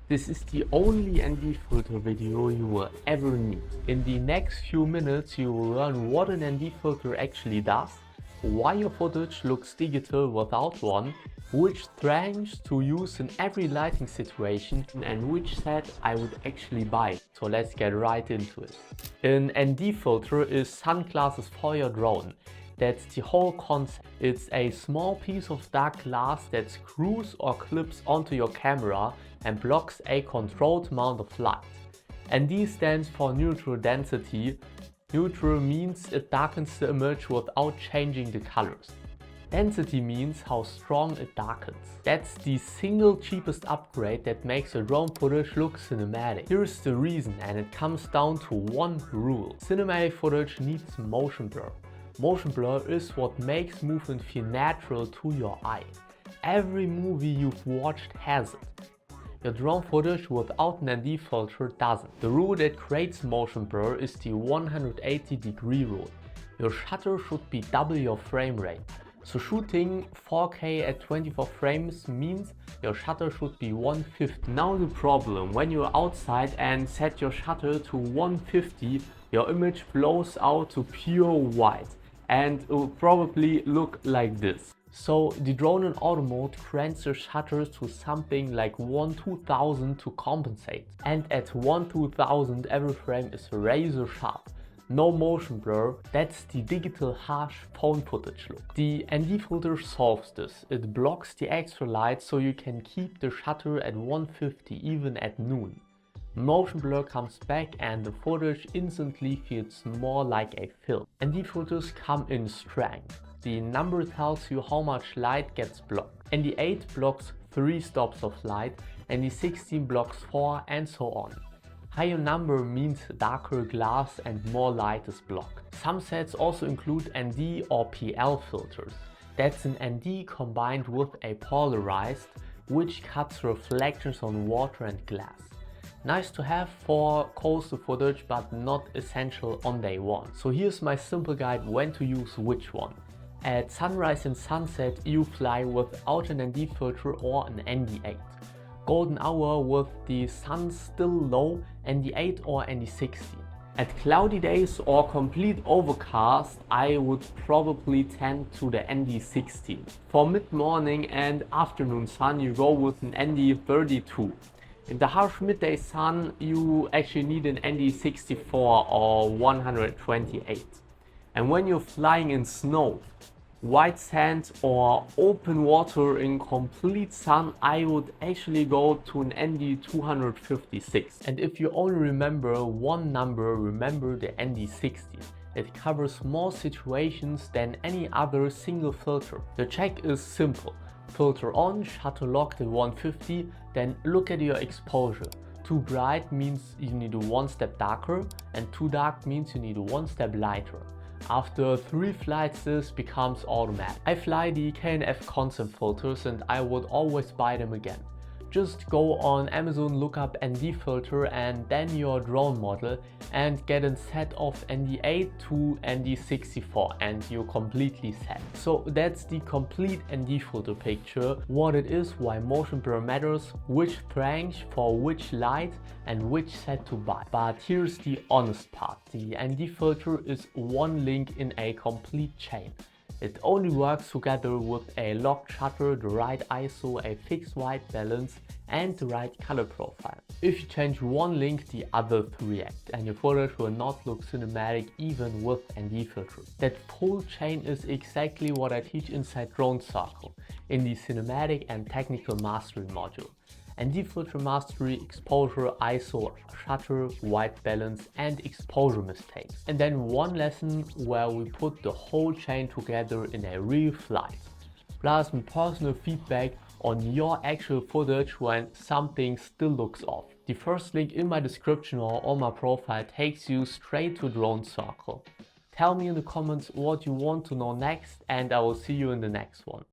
This is the only ND filter video you will ever need. In the next few minutes you will learn what an ND filter actually does, why your footage looks digital without one, which strengths to use in every lighting situation, and which set I would actually buy. So let's get right into it. An ND filter is sunglasses for your drone. That's the whole concept. It's a small piece of dark glass that screws or clips onto your camera and blocks a controlled amount of light. ND stands for neutral density. Neutral means it darkens the image without changing the colors. Density means how strong it darkens. That's the single cheapest upgrade that makes your drone footage look cinematic. Here's the reason, and it comes down to one rule. Cinematic footage needs motion blur. Motion blur is what makes movement feel natural to your eye. Every movie you've watched has it. Your drone footage without an ND filter doesn't. The rule that creates motion blur is the 180-degree rule. Your shutter should be double your frame rate. So shooting 4K at 24 frames means your shutter should be 150. Now the problem, when you're outside and set your shutter to 150, your image blows out to pure white. And it will probably look like this. So the drone in auto mode cranks the shutters to something like 1/2000 to compensate. And at 1/2000 every frame is razor sharp. No motion blur, that's the digital harsh phone footage look. The ND filter solves this. It blocks the extra light so you can keep the shutter at 150 even at noon. Motion blur comes back and the footage instantly feels more like a film. ND filters come in strength. The number tells you how much light gets blocked. ND8 blocks 3 stops of light, ND16 blocks 4, and so on. Higher number means darker glass and more light is blocked. Some sets also include ND or PL filters. That's an ND combined with a polarized, which cuts reflections on water and glass. Nice to have for coastal footage, but not essential on day one. So here's my simple guide when to use which one. At sunrise and sunset you fly without an ND filter or an ND8. Golden hour with the sun still low, ND8 or ND16. At cloudy days or complete overcast, I would probably tend to the ND16. For mid-morning and afternoon sun you go with an ND32. In the harsh midday sun you actually need an ND64 or 128. And when you're flying in snow, white sand or open water in complete sun, I would actually go to an ND256. And if you only remember one number, remember the ND60. It covers more situations than any other single filter. The check is simple. Filter on, shutter locked at 150, then look at your exposure. Too bright means you need a one step darker, and too dark means you need a one step lighter. After 3 flights this becomes automatic. I fly the K&F concept filters and I would always buy them again. Just go on Amazon, look up ND filter and then your drone model and get a set of ND8 to ND64 and you're completely set. So that's the complete ND filter picture, what it is, why motion blur matters, which strength for which light and which set to buy. But here's the honest part, the ND filter is one link in a complete chain. It only works together with a locked shutter, the right ISO, a fixed white balance and the right color profile. If you change one link, the others react and your footage will not look cinematic even with ND filter. That full chain is exactly what I teach inside Drone Circle in the cinematic and technical mastery module. ND filter mastery, exposure, ISO, shutter, white balance and exposure mistakes. And then one lesson where we put the whole chain together in a real flight. Plus some personal feedback on your actual footage when something still looks off. The first link in my description or on my profile takes you straight to Drone Circle. Tell me in the comments what you want to know next and I will see you in the next one.